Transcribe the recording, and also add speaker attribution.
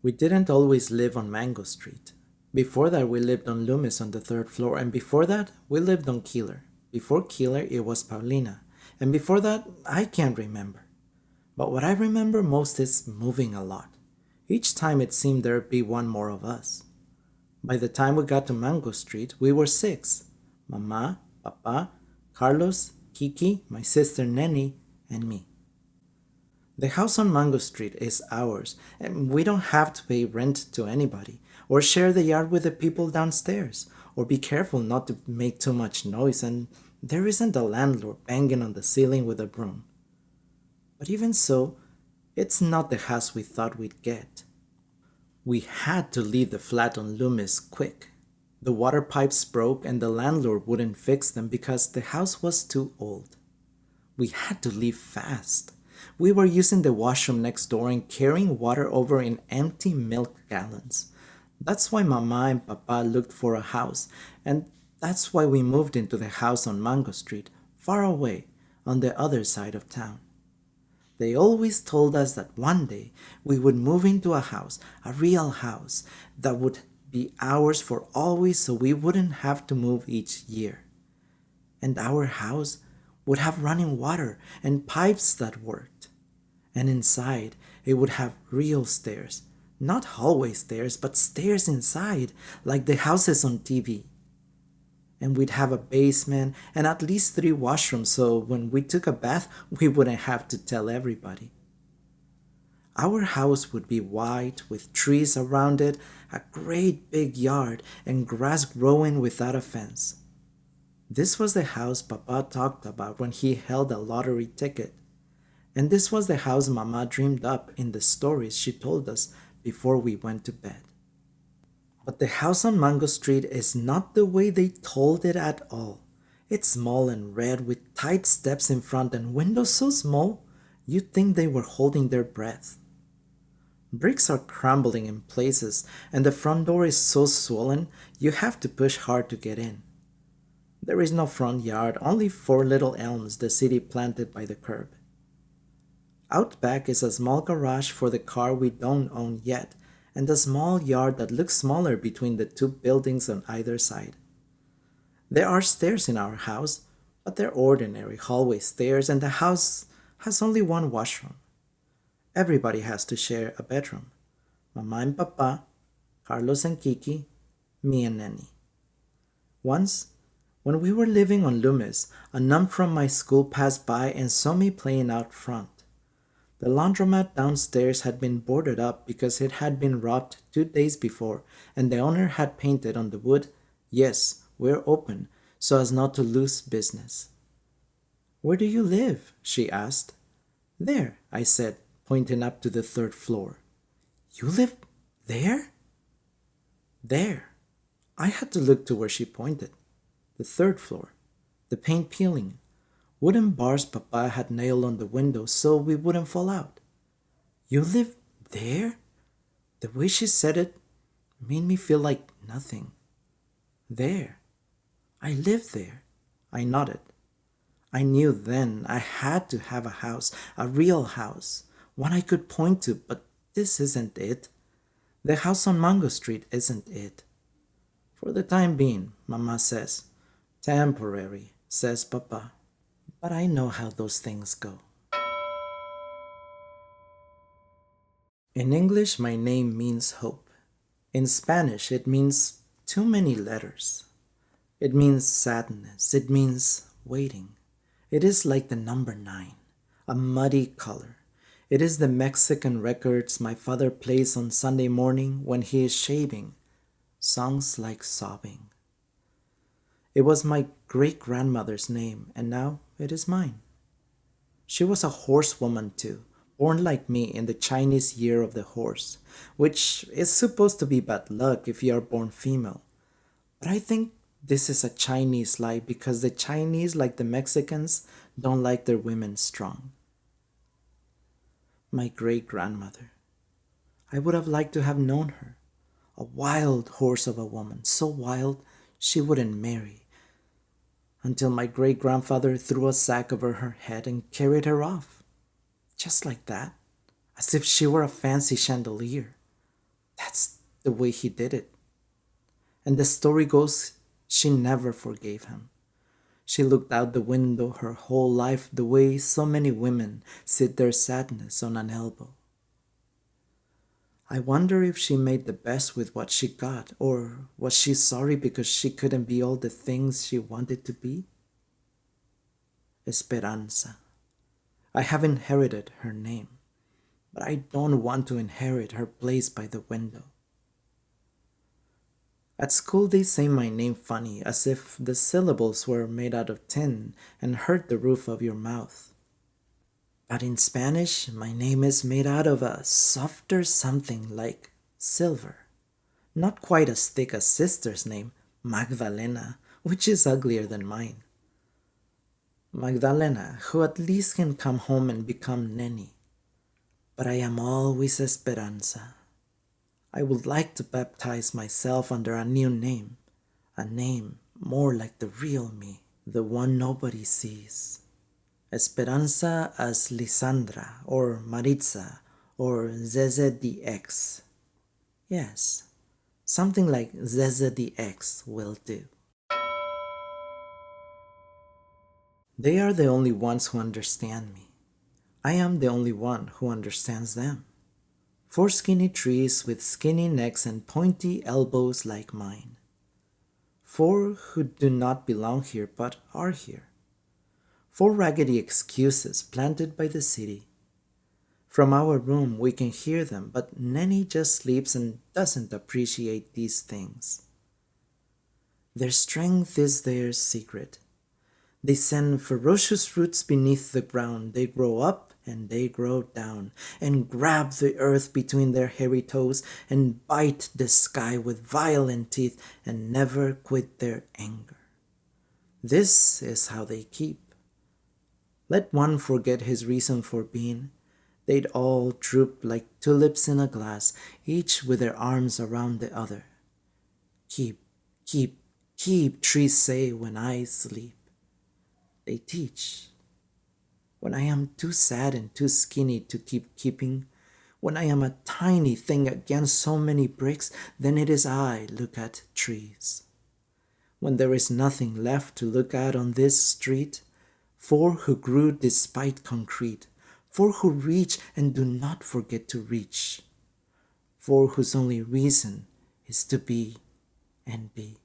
Speaker 1: We didn't always live on Mango Street. Before that, we lived on Loomis on the third floor, and before that, we lived on Keeler. Before Keeler, it was Paulina, and before that, I can't remember. But what I remember most is moving a lot. Each time it seemed there'd be one more of us. By the time we got to Mango Street, we were six: Mama, Papa, Carlos, Kiki, my sister Nenny, and me. The house on Mango Street is ours, and we don't have to pay rent to anybody, or share the yard with the people downstairs, or be careful not to make too much noise, and there isn't a landlord banging on the ceiling with a broom. But even so, it's not the house we thought we'd get. We had to leave the flat on Loomis quick. The water pipes broke and the landlord wouldn't fix them because the house was too old. We had to leave fast. We were using the washroom next door and carrying water over in empty milk gallons. That's why Mama and Papa looked for a house, and that's why we moved into the house on Mango Street, far away, on the other side of town. They always told us that one day we would move into a house, a real house, that would be ours for always so we wouldn't have to move each year. And our house would have running water and pipes that worked. And inside, it would have real stairs. Not hallway stairs, but stairs inside, like the houses on TV. And we'd have a basement and at least 3 washrooms so when we took a bath, we wouldn't have to tell everybody. Our house would be white with trees around it, a great big yard, and grass growing without a fence. This was the house Papa talked about when he held a lottery ticket. And this was the house Mama dreamed up in the stories she told us before we went to bed. But the house on Mango Street is not the way they told it at all. It's small and red with tight steps in front and windows so small you'd think they were holding their breath. Bricks are crumbling in places and the front door is so swollen you have to push hard to get in. There is no front yard, only 4 little elms the city planted by the curb. Out back is a small garage for the car we don't own yet, and a small yard that looks smaller between the 2 buildings on either side. There are stairs in our house, but they're ordinary hallway stairs, and the house has only 1 washroom. Everybody has to share a bedroom. Mama and Papa, Carlos and Kiki, me and Nenny. Once, when we were living on Loomis, a nun from my school passed by and saw me playing out front. The laundromat downstairs had been boarded up because it had been robbed 2 days before, and the owner had painted on the wood, "Yes, we're open," so as not to lose business. "Where do you live?" she asked. "There," I said, pointing up to the 3rd floor. "You live there?" "There." I had to look to where she pointed. The 3rd floor. The paint peeling. Wooden bars Papa had nailed on the window so we wouldn't fall out. "You live there?" The way she said it made me feel like nothing. "There. I live there." I nodded. I knew then I had to have a house, a real house, one I could point to, but this isn't it. The house on Mango Street isn't it. "For the time being," Mama says. "Temporary," says Papa. But I know how those things go. In English, my name means hope. In Spanish, it means too many letters. It means sadness. It means waiting. It is like the number 9, a muddy color. It is the Mexican records my father plays on Sunday morning when he is shaving, songs like sobbing. It was my great-grandmother's name, and now it is mine. She was a horsewoman too, born like me in the Chinese year of the horse, which is supposed to be bad luck if you are born female. But I think this is a Chinese lie because the Chinese, like the Mexicans, don't like their women strong. My great-grandmother. I would have liked to have known her. A wild horse of a woman, so wild she wouldn't marry. Until my great-grandfather threw a sack over her head and carried her off. Just like that, as if she were a fancy chandelier. the way he did it. And the story goes she never forgave him. She looked out the window her whole life the way so many women sit their sadness on an elbow. I wonder if she made the best with what she got, or was she sorry because she couldn't be all the things she wanted to be? Esperanza. I have inherited her name, but I don't want to inherit her place by the window. At school they say my name funny, as if the syllables were made out of tin and hurt the roof of your mouth. But in Spanish, my name is made out of a softer something like silver. Not quite as thick as sister's name, Magdalena, which is uglier than mine. Magdalena, who at least can come home and become Nenny. But I am always Esperanza. I would like to baptize myself under a new name, a name more like the real me, the one nobody sees. Esperanza as Lisandra, or Maritza, or Zeze the X. Yes, something like Zeze the X will do. They are the only ones who understand me. I am the only one who understands them. 4 skinny trees with skinny necks and pointy elbows like mine. 4 who do not belong here but are here. 4 raggedy excuses planted by the city. From our room we can hear them, but Nenny just sleeps and doesn't appreciate these things. Their strength is their secret. They send ferocious roots beneath the ground. They grow up and they grow down and grab the earth between their hairy toes and bite the sky with violent teeth and never quit their anger. This is how they keep. Let one forget his reason for being. They'd all droop like tulips in a glass, each with their arms around the other. Keep, keep, keep, trees say when I sleep. They teach. When I am too sad and too skinny to keep keeping, when I am a tiny thing against so many bricks, then it is I look at trees. When there is nothing left to look at on this street, 4 who grew despite concrete, 4 who reach and do not forget to reach, 4 whose only reason is to be and be.